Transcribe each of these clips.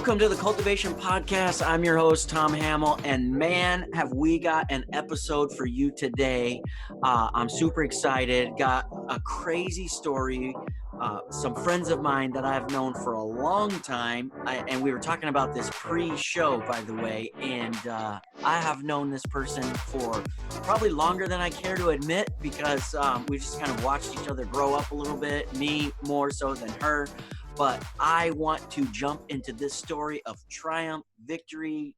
Welcome to the Cultivation Podcast. I'm your host, Tom Hamill, and man, have we got an episode for you today. I'm super excited. Got a crazy story. Some friends of mine that I've known for a long time, and we were talking about this pre-show, by the way, and I have known this person for probably longer than I care to admit because we just kind of watched each other grow up a little bit, me more so than her. But I want to jump into this story of triumph, victory,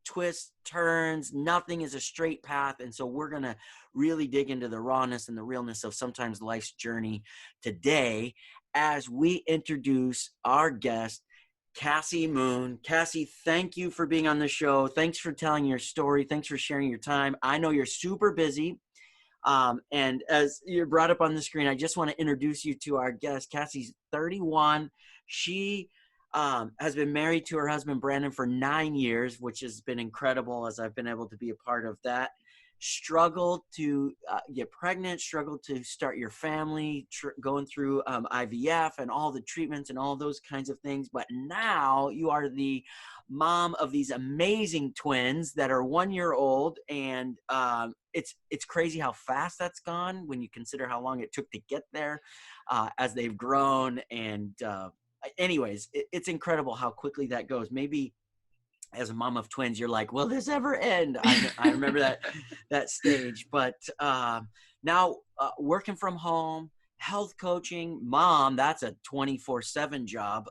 twists, turns. Nothing is a straight path. And so we're going to really dig into the rawness and the realness of sometimes life's journey today as we introduce our guest, Kassie Moon. Kassie, thank you for being on the show. Thanks for telling your story. Thanks for sharing your time. I know you're super busy. And as you brought up on the screen, I just want to introduce you to our guest. Kassie's 31. She has been married to her husband, Brandon, for 9 years, which has been incredible as I've been able to be a part of that. Struggled to get pregnant, struggled to start your family, going through IVF and all the treatments and all those kinds of things. But now you are the mom of these amazing twins that are 1 year old. And it's crazy how fast that's gone when you consider how long it took to get there as they've grown. And anyways, it's incredible how quickly that goes. Maybe as a mom of twins, you're like, will this ever end? I remember that stage. But now working from home, health coaching, mom, that's a 24/7 job.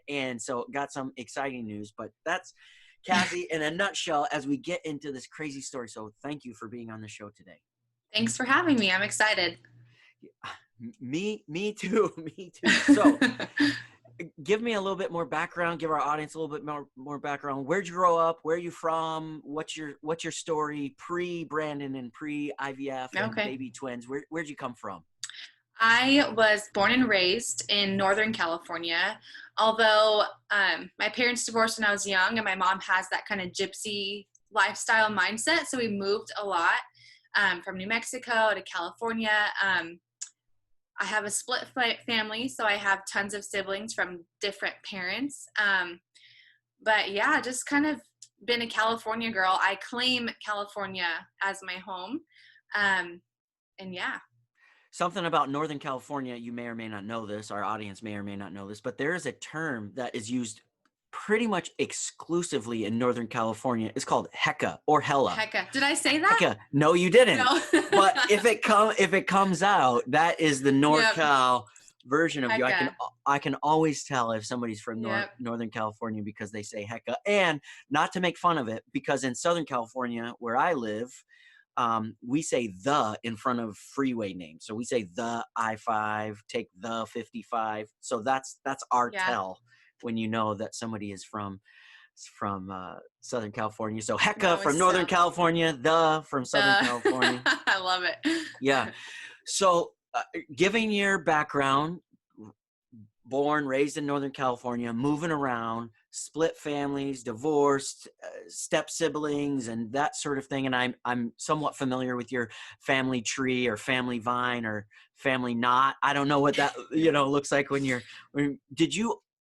And so got some exciting news. But that's Kassie in a nutshell as we get into this crazy story. So thank you for being on the show today. Thanks for having me. I'm excited. Me too. Me too. So give me a little bit more background, give our audience a little bit more background. Where'd you grow up? Where are you from? What's your story pre-Brandon and pre-IVF and baby twins? Where'd you come from? I was born and raised in Northern California, although my parents divorced when I was young and my mom has that kind of gypsy lifestyle mindset. So we moved a lot from New Mexico to California. I have a split family, so I have tons of siblings from different parents. But yeah, just kind of been a California girl. I claim California as my home. And yeah. Something about Northern California, you may or may not know this, our audience may or may not know this, but there is a term that is used pretty much exclusively in Northern California. It's called hecka or hella. Hecka. Did I say that? Hecka. No, you didn't. No. But if it comes out, that is the NorCal version of hecka. You. I can always tell if somebody's from Northern California because they say hecka. And not to make fun of it, because in Southern California, where I live, we say the in front of freeway names. So we say the I-5, take the 55. So that's our tell when you know that somebody is from Southern California. So hecka from Northern California, the from Southern California. I love it. Yeah. So giving your background, born, raised in Northern California, moving around, split families, divorced, step siblings, and that sort of thing. And I'm somewhat familiar with your family tree or family vine or family knot. I don't know what that looks like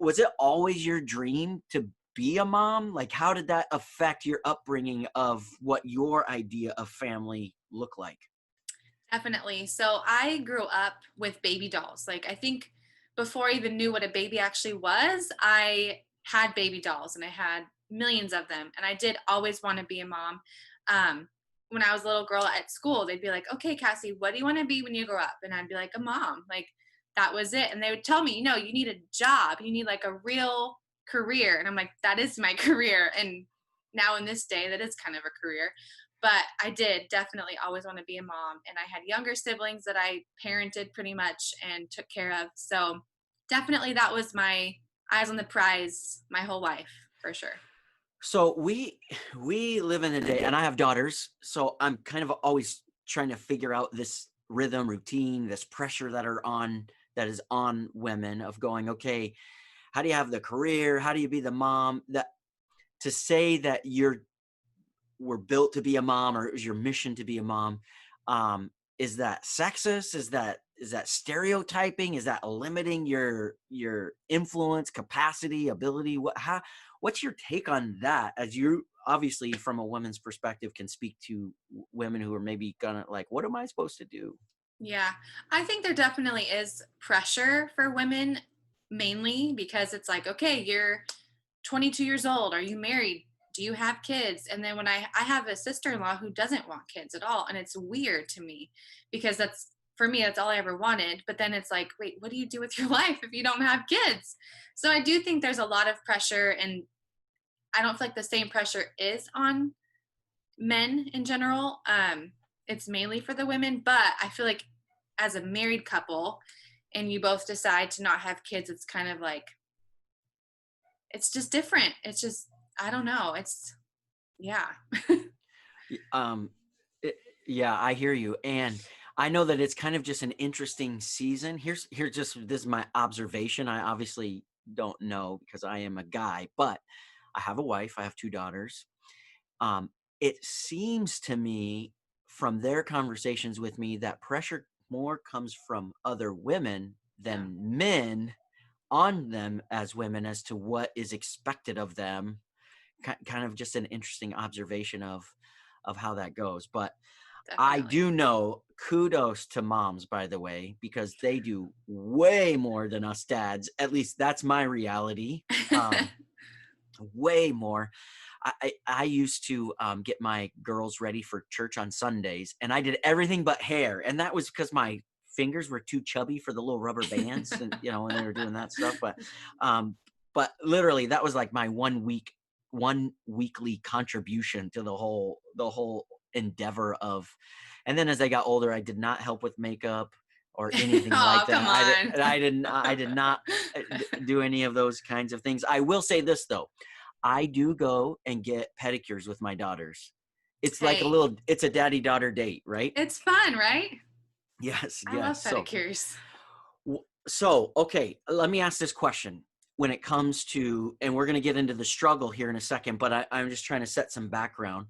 was it always your dream to be a mom? Like, how did that affect your upbringing of what your idea of family looked like? Definitely. So I grew up with baby dolls. Like, I think before I even knew what a baby actually was, I had baby dolls and I had millions of them. And I did always want to be a mom. When I was a little girl at school, they'd be like, okay, Kassie, what do you want to be when you grow up? And I'd be like, a mom. Like, that was it. And they would tell me, you need a job. You need like a real career. And I'm like, that is my career. And now in this day, that is kind of a career. But I did definitely always want to be a mom. And I had younger siblings that I parented pretty much and took care of. So definitely that was my eyes on the prize my whole life, for sure. So we live in a day, and I have daughters, so I'm kind of always trying to figure out this rhythm, routine, this pressure that is on women of going, okay, how do you have the career? How do you be the mom? That to say that we're built to be a mom, or it was your mission to be a mom, is that sexist? Is that that stereotyping? Is that limiting your influence, capacity, ability? What's your take on that? As you obviously from a woman's perspective can speak to women who are maybe gonna like, what am I supposed to do? Yeah, I think there definitely is pressure for women, mainly because it's like, okay, you're 22 years old. Are you married? Do you have kids? And then when I have a sister-in-law who doesn't want kids at all, and it's weird to me because that's for me that's all I ever wanted. But then it's like, wait, what do you do with your life if you don't have kids? So I do think there's a lot of pressure, and I don't feel like the same pressure is on men in general. It's mainly for the women, but I feel like as a married couple and you both decide to not have kids, it's kind of like it's just different. It's just I don't know. It's yeah. Y- Um, it- yeah, I hear you, and I know that it's kind of just an interesting season. Here's just this is my observation. I obviously don't know because I am a guy, but I have a wife. I have two daughters. Um, it seems to me from their conversations with me that pressure more comes from other women Yeah, than men on them as women as to what is expected of them. Kind of just an interesting observation of how that goes. But I definitely. do know kudos to moms, by the way, because they do way more than us dads. At least that's my reality. Way more. I used to get my girls ready for church on Sundays, and I did everything but hair, and that was because my fingers were too chubby for the little rubber bands, and when they were doing that stuff. Um, but literally, that was like my 1 week, one weekly contribution to the whole endeavor of. And then as I got older, I did not help with makeup or anything like Oh, come that. on. I did not do any of those kinds of things. I will say this though. I do go and get pedicures with my daughters. It's like Hey, it's a daddy daughter date, right? it's fun, right? Yes, I yes. love pedicures. So, okay, let me ask this question. When it comes to, and we're going to get into the struggle here in a second, but I'm just trying to set some background.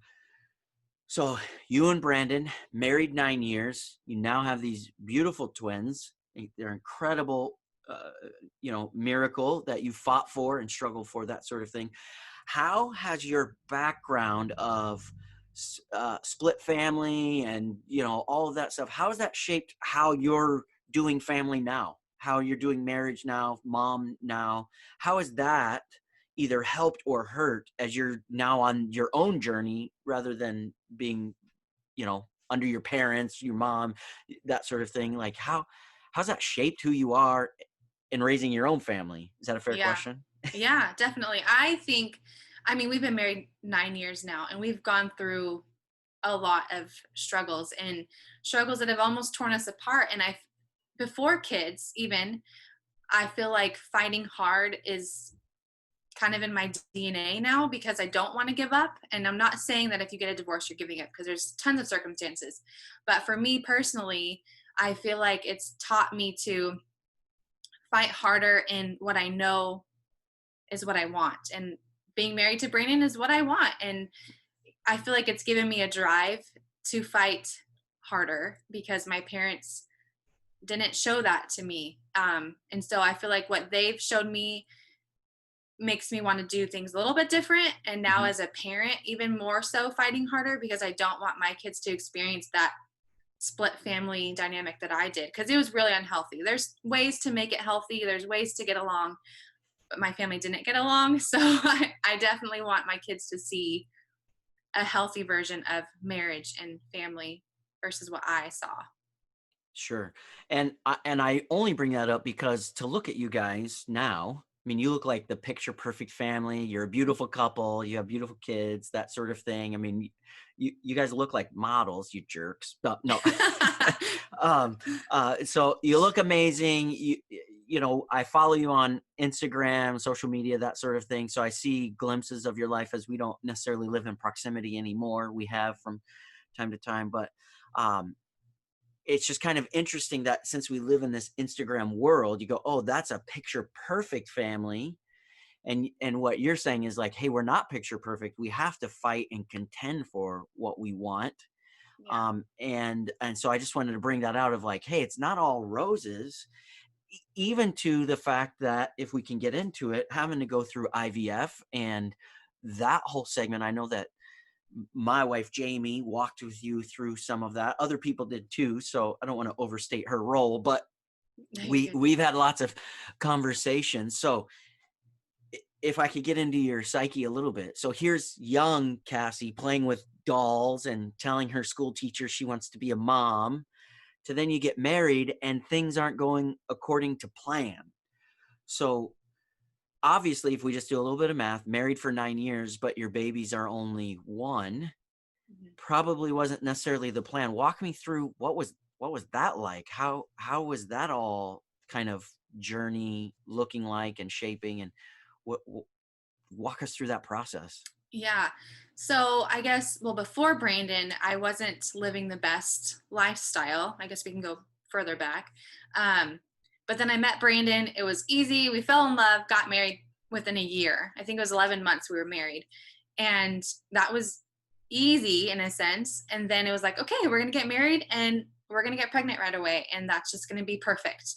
So, you and Brandon, married 9 years. You now have these beautiful twins. They're incredible, miracle that you fought for and struggled for, that sort of thing. How has your background of split family and all of that stuff, how has that shaped how you're doing family now, how you're doing marriage now, mom now? How has that either helped or hurt as you're now on your own journey rather than being under your parents, your mom, that sort of thing? Like how's that shaped who you are in raising your own family? Is that a fair Yeah. question? Yeah, definitely. I mean, we've been married 9 years now, and we've gone through a lot of struggles and struggles that have almost torn us apart. And before kids, even, I feel like fighting hard is kind of in my DNA now because I don't want to give up. And I'm not saying that if you get a divorce, you're giving up because there's tons of circumstances. But for me personally, I feel like it's taught me to fight harder in what I know is what I want. And being married to Brandon is what I want. And I feel like it's given me a drive to fight harder because my parents didn't show that to me. And so I feel like what they've showed me makes me want to do things a little bit different. And now, Mhm. as a parent, even more so fighting harder because I don't want my kids to experience that split family dynamic that I did because it was really unhealthy. There's ways to make it healthy, there's ways to get along, but my family didn't get along. So I definitely want my kids to see a healthy version of marriage and family versus what I saw. Sure. And I only bring that up because to look at you guys now, I mean, you look like the picture perfect family. You're a beautiful couple. You have beautiful kids, that sort of thing. I mean, you guys look like models, you jerks. No, no. um, so you look amazing. I follow you on Instagram, social media, that sort of thing. So I see glimpses of your life as we don't necessarily live in proximity anymore. We have from time to time, but um, it's just kind of interesting that since we live in this Instagram world, you go, oh, that's a picture perfect family. And what you're saying is like, hey, we're not picture perfect. We have to fight and contend for what we want. Yeah. And so I just wanted to bring that out of like, hey, it's not all roses, even to the fact that if we can get into it, having to go through IVF and that whole segment. I know that my wife Jamie walked with you through some of that. Other people did too, so I don't want to overstate her role, but No, you're good. we've had lots of conversations. So if I could get into your psyche a little bit. So here's young Kassie playing with dolls and telling her school teacher she wants to be a mom, to then you get married and things aren't going according to plan. So obviously, if we just do a little bit of math, married for 9 years, but your babies are only one, Mhm. probably wasn't necessarily the plan. Walk me through what was that like? How was that all kind of journey looking like and shaping, and what walk us through that process? Yeah. So I guess, well, before Brandon, I wasn't living the best lifestyle. I guess we can go further back. Um, but then I met Brandon. It was easy. We fell in love, got married within a year. I think it was 11 months we were married. And that was easy in a sense. And then it was like, okay, we're going to get married and we're going to get pregnant right away. And that's just going to be perfect.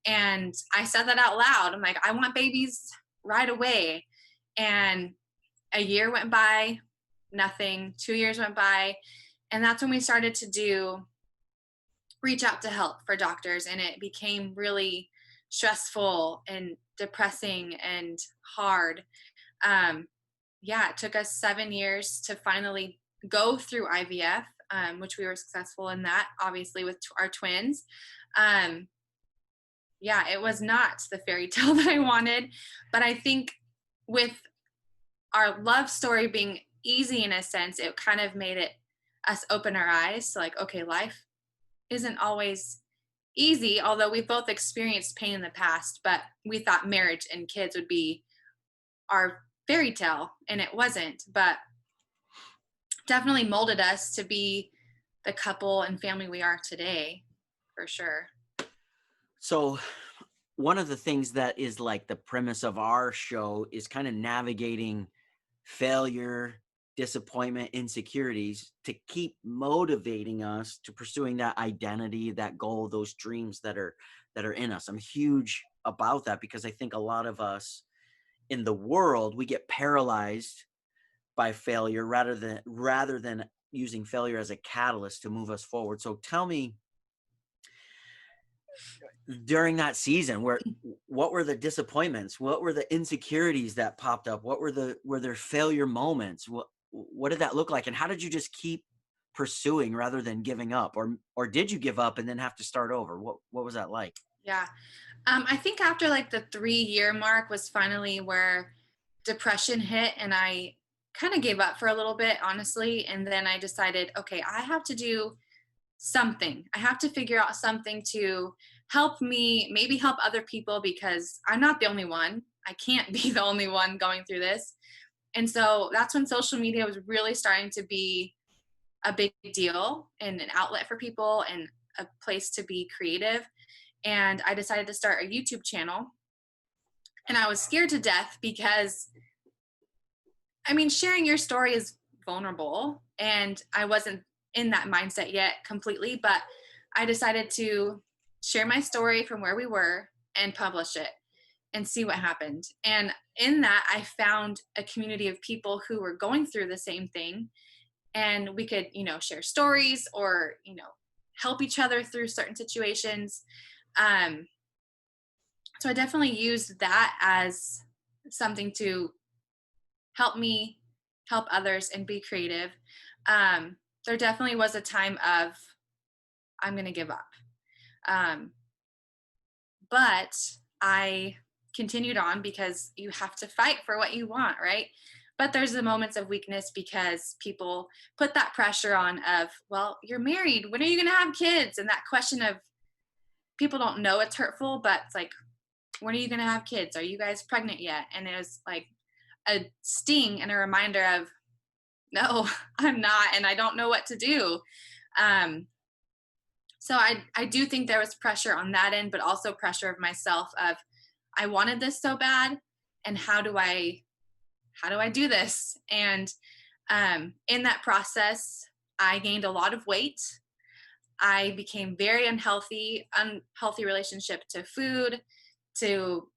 And I said that out loud. I'm like, I want babies right away. And a year went by, nothing. 2 years went by. And that's when we started to reach out to help for doctors. And it became really stressful and depressing and hard. Um, yeah, it took us 7 years to finally go through IVF, which we were successful in that, obviously, with our twins. Um, yeah, it was not the fairy tale that I wanted. But I think with our love story being easy in a sense, it kind of made it us open our eyes to like, okay, life isn't always easy, although we've both experienced pain in the past, but we thought marriage and kids would be our fairy tale, and it wasn't, but definitely molded us to be the couple and family we are today, for sure. So one of the things that is like the premise of our show is kind of navigating failure, disappointment, insecurities to keep motivating us to pursuing that identity, that goal, those dreams that are in us. I'm huge about that because I think a lot of us in the world, we get paralyzed by failure rather than using failure as a catalyst to move us forward. So tell me, during that season, what were the disappointments, what were the insecurities that popped up, were there failure moments, what did that look like, and how did you just keep pursuing rather than giving up, or did you give up and then have to start over? What was that like? Yeah. I think after like the 3 year mark was finally where depression hit, and I kind of gave up for a little bit, honestly. And then I decided, okay, I have to do something. I have to figure out something to help me, maybe help other people, because I'm not the only one. I can't be the only one going through this. And so that's when social media was really starting to be a big deal and an outlet for people and a place to be creative. And I decided to start a YouTube channel. And I was scared to death because, I mean, sharing your story is vulnerable. And I wasn't in that mindset yet completely, but I decided to share my story from where we were and publish it and see what happened. And in that, I found a community of people who were going through the same thing. And we could, share stories or, help each other through certain situations. Um, so I definitely used that as something to help me help others and be creative. There definitely was a time of I'm going to give up. Um, but I continued on because you have to fight for what you want, right? But there's the moments of weakness because people put that pressure on of, well, you're married. When are you going to have kids? And that question of people don't know it's hurtful, but it's like, when are you going to have kids? Are you guys pregnant yet? And it was like a sting and a reminder of, no, I'm not, and I don't know what to do. Um, so I do think there was pressure on that end, but also pressure of myself of I wanted this so bad, and how do I do this? And in that process, I gained a lot of weight. I became very unhealthy relationship to food, to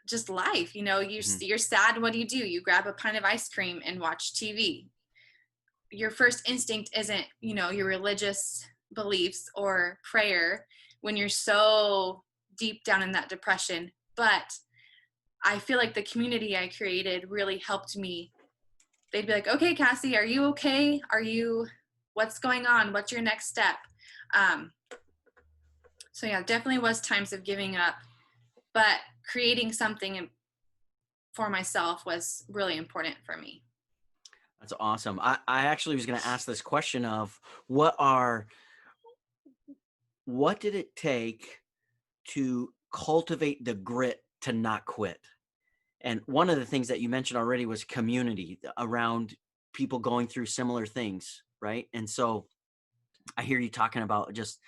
just life. Mhm. You're sad. What do? You grab a pint of ice cream and watch TV. Your first instinct isn't, your religious beliefs or prayer when you're so deep down in that depression. But I feel like the community I created really helped me. They'd be like, okay, Kassie, are you okay? What's going on? What's your next step? Um, so yeah, definitely was times of giving up, but creating something for myself was really important for me. That's awesome. I actually was going to ask this question of what are what did it take to cultivate the grit to not quit? And one of the things that you mentioned already was community around people going through similar things, right? And so I hear you talking about just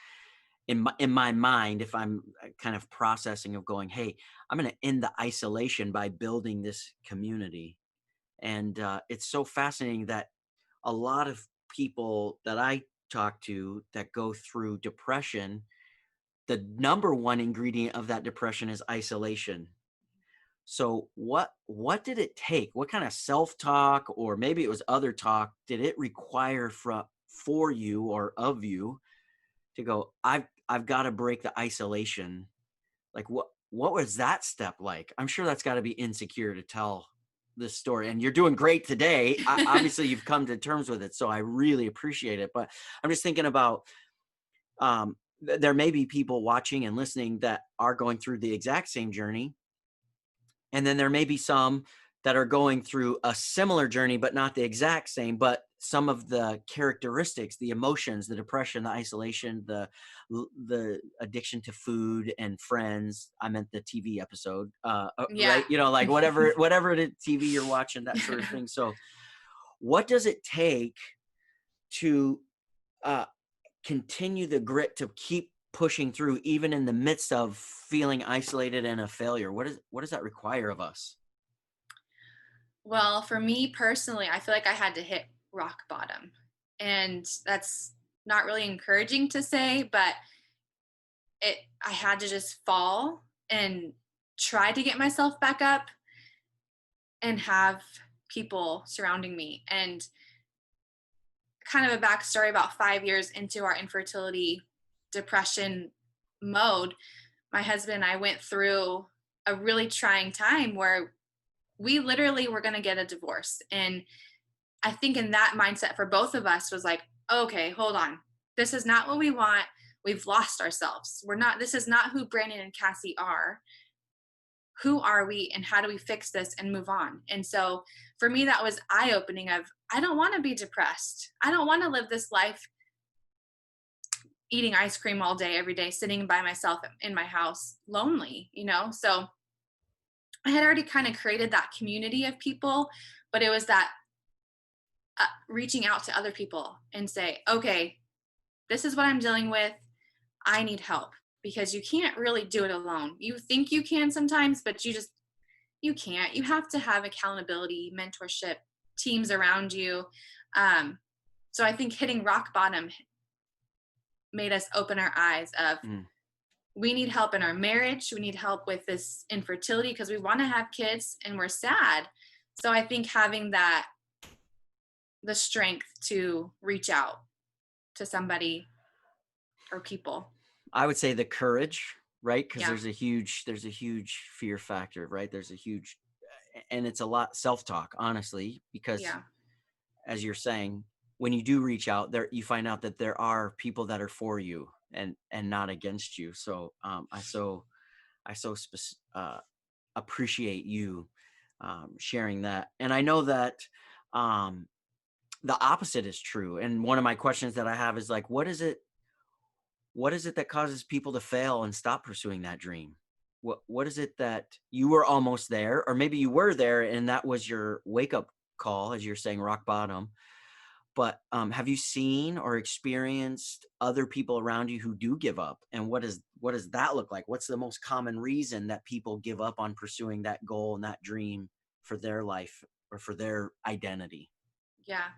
in my mind, if I'm kind of processing of going, hey, I'm going to end the isolation by building this community. And it's so fascinating that a lot of people that I talk to that go through depression, the number one ingredient of that depression is isolation. So what did it take? What kind of self-talk, or maybe it was other talk, did it require for you or of you to go, I've got to break the isolation? Like what was that step like? I'm sure that's got to be insecure to tell this story. And you're doing great today. Obviously you've come to terms with it, so I really appreciate it. But I'm just thinking about there may be people watching and listening that are going through the exact same journey. And then there may be some that are going through a similar journey, but not the exact same, but some of the characteristics, the emotions, the depression, the isolation, the addiction to food and friends. I meant the TV episode, Yeah. right? Like whatever the TV you're watching, that sort of thing. So what does it take to uh, continue the grit to keep pushing through, even in the midst of feeling isolated and a failure? What does that require of us? Well, for me personally, I feel like I had to hit rock bottom. And that's not really encouraging to say, but I had to just fall and try to get myself back up and have people surrounding me. And kind of a backstory, about 5 years into our infertility depression mode, my husband and I went through a really trying time where we literally were going to get a divorce. And I think in that mindset for both of us was like, okay, hold on. This is not what we want. We've lost ourselves. This is not who Brandon and Kassie are. Who are we and how do we fix this and move on? And so for me, that was eye opening of, I don't want to be depressed. I don't want to live this life eating ice cream all day, every day, sitting by myself in my house, lonely. So I had already kind of created that community of people, but it was that reaching out to other people and say, okay, this is what I'm dealing with. I need help, because you can't really do it alone. You think you can sometimes, but you can't. You have to have accountability, mentorship, teams around you. Um, so I think hitting rock bottom made us open our eyes of, Mm. we need help in our marriage. We need help with this infertility because we want to have kids and we're sad. So I think having the strength to reach out to somebody or people. I would say the courage, right? Because Yeah. there's a huge fear factor, right? There's a huge, and it's a lot self-talk, honestly, because Yeah. as you're saying, when you do reach out there, you find out that there are people that are for you and not against you. So I so appreciate you sharing that. And I know that um, the opposite is true. And one of my questions that I have is like, what is it that causes people to fail and stop pursuing that dream? What is it that you were almost there, or maybe you were there and that was your wake up call, as you're saying, rock bottom? But have you seen or experienced other people around you who do give up? And what does that look like? What's the most common reason that people give up on pursuing that goal and that dream for their life or for their identity? Yeah.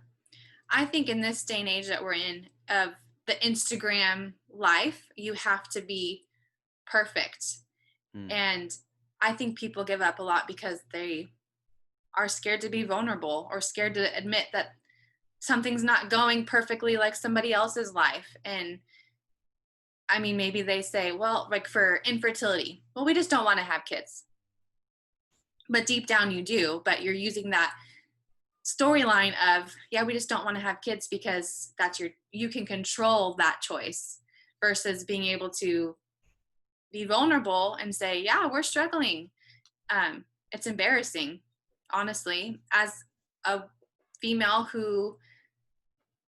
I think in this day and age that we're in of the Instagram life, you have to be perfect. Mm. And I think people give up a lot because they are scared to be vulnerable or scared to admit that something's not going perfectly like somebody else's life. And I mean, maybe they say, well, like for infertility, well, we just don't want to have kids. But deep down you do, but you're using that storyline of, yeah, we just don't want to have kids because you can control that choice versus being able to be vulnerable and say, yeah, we're struggling. It's embarrassing, honestly, as a female who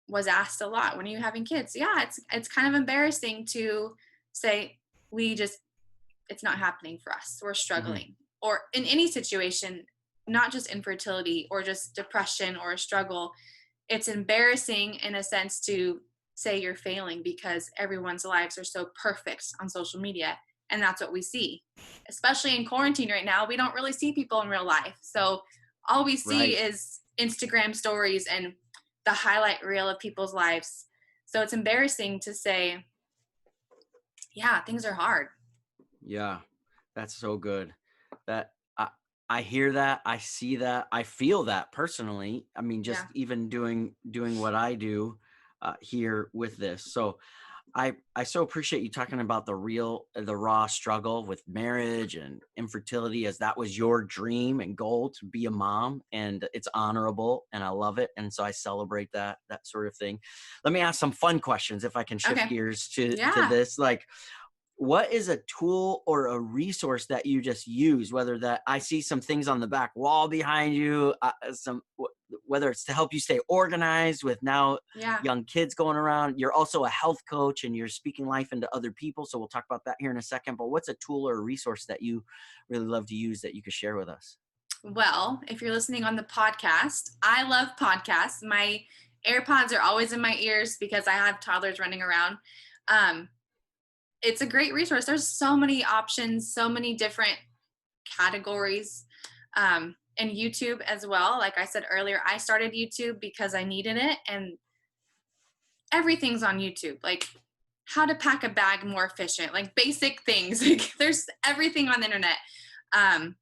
was asked a lot, when are you having kids? Yeah, it's kind of embarrassing to say, we just it's not happening for us, we're Hmm. struggling. Or in any situation, not just infertility or just depression or a struggle, it's embarrassing in a sense to say you're failing because everyone's lives are so perfect on social media, and that's what we see. Especially in quarantine right now, we don't really see people in real life, so all we see Right. is Instagram stories and the highlight reel of people's lives. So it's embarrassing to say, yeah, things are hard. Yeah. That's so good. That I hear that, I see that, I feel that personally. I mean, just Yeah. even doing what I do here with this. So I so appreciate you talking about the raw struggle with marriage and infertility, as that was your dream and goal to be a mom, and it's honorable and I love it. And so I celebrate that sort of thing. Let me ask some fun questions if I can shift Okay. gears to Yeah. this. Like, what is a tool or a resource that you just use, whether that I see some things on the back wall behind you, whether it's to help you stay organized with now Yeah. young kids going around. You're also a health coach and you're speaking life into other people, so we'll talk about that here in a second. But what's a tool or a resource that you really love to use that you could share with us? Well, if you're listening on the podcast, I love podcasts. My AirPods are always in my ears because I have toddlers running around. Um, it's a great resource. There's so many options, so many different categories. And YouTube as well. Like I said earlier, I started YouTube because I needed it, and everything's on YouTube. Like how to pack a bag more efficient, like basic things. Like there's everything on the internet. Um,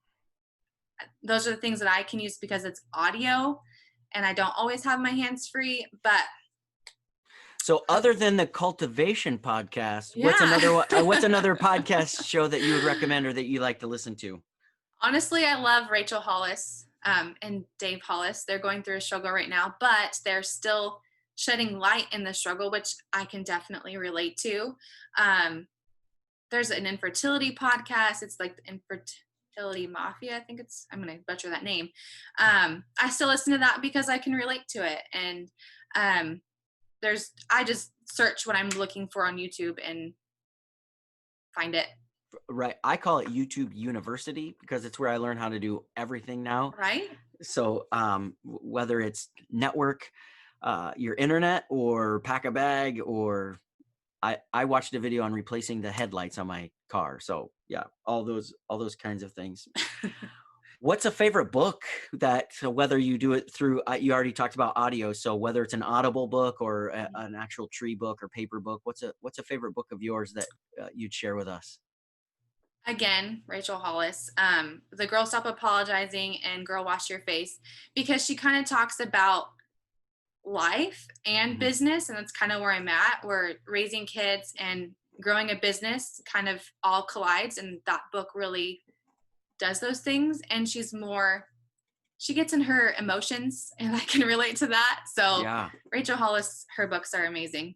those are the things that I can use because it's audio and I don't always have my hands free. But So, other than the cultivation podcast, yeah, what's another podcast show that you would recommend or that you like to listen to? honestly, I love Rachel Hollis and Dave Hollis. They're going through a struggle right now, but they're still shedding light in the struggle, which I can definitely relate to. Um, there's an infertility podcast. It's like the Infertility Mafia. I think I'm going to butcher that name. I still listen to that because I can relate to it. And um, I just search what I'm looking for on YouTube and find it. Right. I call it YouTube University because it's where I learn how to do everything now. Right? So whether it's network, your internet, or pack a bag, or I watched a video on replacing the headlights on my car. So yeah, all those kinds of things. What's a favorite book that, so whether you do it through, you already talked about audio, so whether it's an Audible book or an actual tree book or paper book, what's a favorite book of yours that you'd share with us? Again, Rachel Hollis, The Girl Stop Apologizing and Girl Wash Your Face, because she kind of talks about life and Mhm. business. And that's kind of where I'm at, where raising kids and growing a business kind of all collides. And that book really does those things. And she gets in her emotions, and I can relate to that. So Yeah. Rachel Hollis, her books are amazing.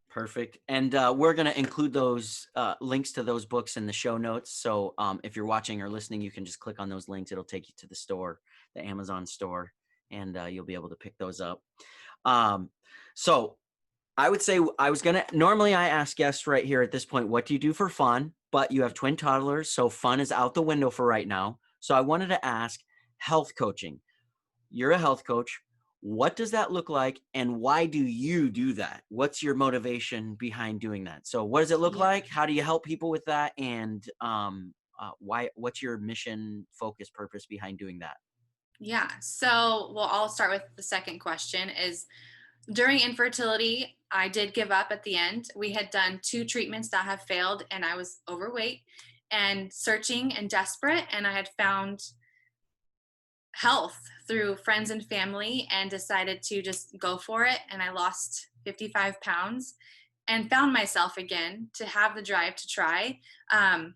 Perfect. And we're going to include those links to those books in the show notes. So if you're watching or listening, you can just click on those links. It'll take you to the store, the Amazon store, and you'll be able to pick those up. Um, so I would say normally I ask guests right here at this point, what do you do for fun? But you have twin toddlers, so fun is out the window for right now. So I wanted to ask health coaching. You're a health coach. What does that look like, and why do you do that? What's your motivation behind doing that? So what does it look Yeah. like? How do you help people with that? And what's your mission, focus, purpose behind doing that? Yeah. So, well, I'll start with the second question is during infertility, I did give up at the end. We had done 2 treatments that have failed and I was overweight and searching and desperate, and I had found health through friends and family and decided to just go for it, and I lost 55 pounds and found myself again to have the drive to try. Um,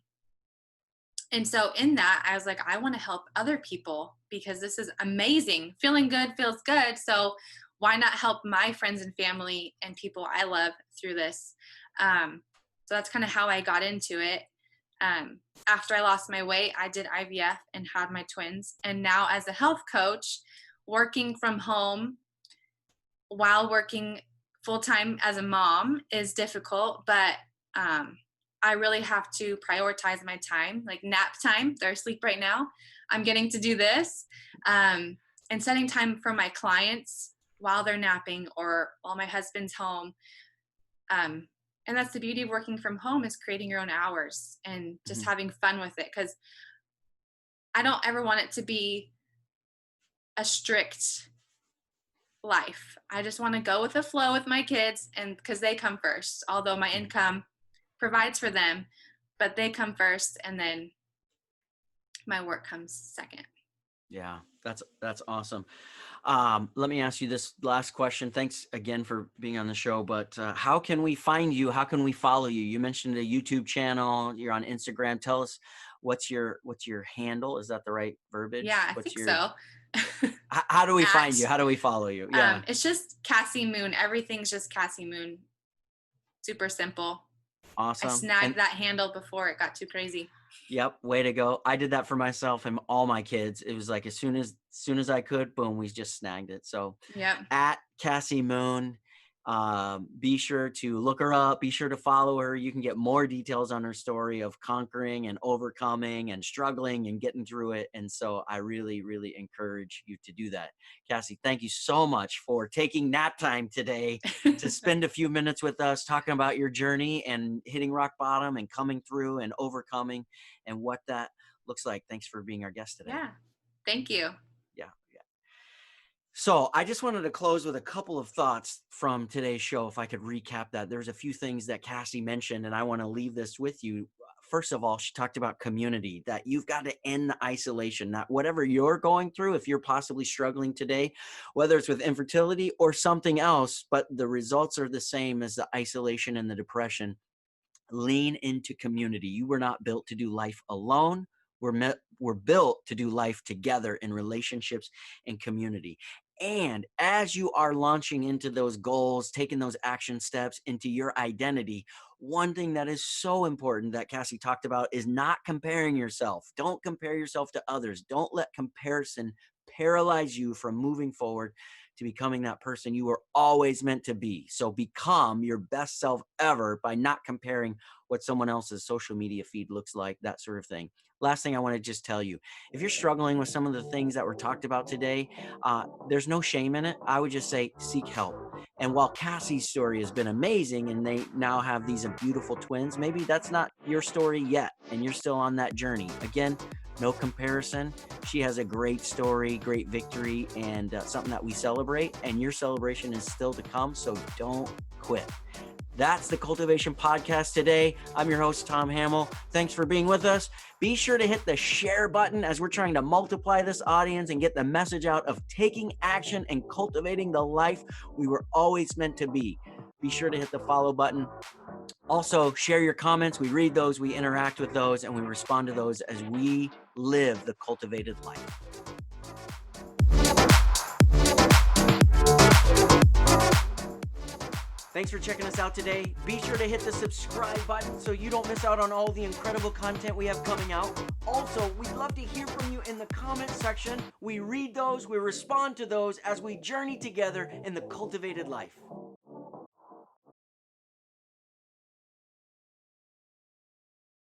and so in that, I was like, I want to help other people because this is amazing. Feeling good feels good. So why not help my friends and family and people I love through this? So that's kind of how I got into it. After I lost my weight, I did IVF and had my twins. And now, as a health coach, working from home while working full time as a mom is difficult, but um, I really have to prioritize my time, like nap time. They're asleep right now. I'm getting to do this, and setting time for my clients while they're napping or while my husband's home. Um, and that's the beauty of working from home is creating your own hours and just Mhm. having fun with it. Because I don't ever want it to be a strict life. I just want to go with the flow with my kids and because they come first, although my Mhm. income provides for them, but they come first and then my work comes second. Yeah, that's awesome. Let me ask you this last question. Thanks again for being on the show. But how can we find you? How can we follow you? You mentioned a YouTube channel. You're on Instagram. Tell us what's your handle? Is that the right Yeah, verbiage? I What's think your so. how do we find you? At How do we follow you? Yeah, it's just Cassie Moon. Everything's just Cassie Moon. Super simple. I awesome. snagged And that handle before it got too crazy. yep, way to go. I did that for myself and all my kids. It was like as soon as I could, boom, we just snagged it. So Yep. at Kassie Moon. Be sure to look her up. Be sure to follow her. You can get more details on her story of conquering and overcoming and struggling and getting through it. And so I really, really encourage you to do that. Kassie, thank you so much for taking nap time today to spend a few minutes with us talking about your journey and hitting rock bottom and coming through and overcoming and what that looks like. Thanks for being our guest today. Yeah. Thank you. Yeah. So I just wanted to close with a couple of thoughts from today's show. If I could recap that, there's a few things that Kassie mentioned, and I want to leave this with you. First of all, she talked about community, that you've got to end the isolation, that whatever you're going through, if you're possibly struggling today, whether it's with infertility or something else, but the results are the same as the isolation and the depression. Lean into community. You were not built to do life alone. We're built to do life together in relationships and community. And as you are launching into those goals, taking those action steps into your identity, one thing that is so important that Kassie talked about is not comparing yourself. Don't compare yourself to others. Don't let comparison paralyze you from moving forward to becoming that person you were always meant to be. So become your best self ever by not comparing what someone else's social media feed looks like, that sort of thing. Last thing I want to just tell you, if you're struggling with some of the things that were talked about today, there's no shame in it. I would just say seek help. And while Cassie's story has been amazing and they now have these beautiful twins, maybe that's not your story yet and you're still on that journey. Again, no comparison. She has a great story, great victory, and something that we celebrate. And your celebration is still to come. So don't quit. That's the Cultivation Podcast today. I'm your host, Tom Hamill. Thanks for being with us. Be sure to hit the share button as we're trying to multiply this audience and get the message out of taking action and cultivating the life we were always meant to be. Be sure to hit the follow button. Also, share your comments. We read those, we interact with those, and we respond to those as we live the cultivated life. Thanks for checking us out today. Be sure to hit the subscribe button so you don't miss out on all the incredible content we have coming out. Also, we'd love to hear from you in the comment section. We read those, we respond to those as we journey together in the cultivated life.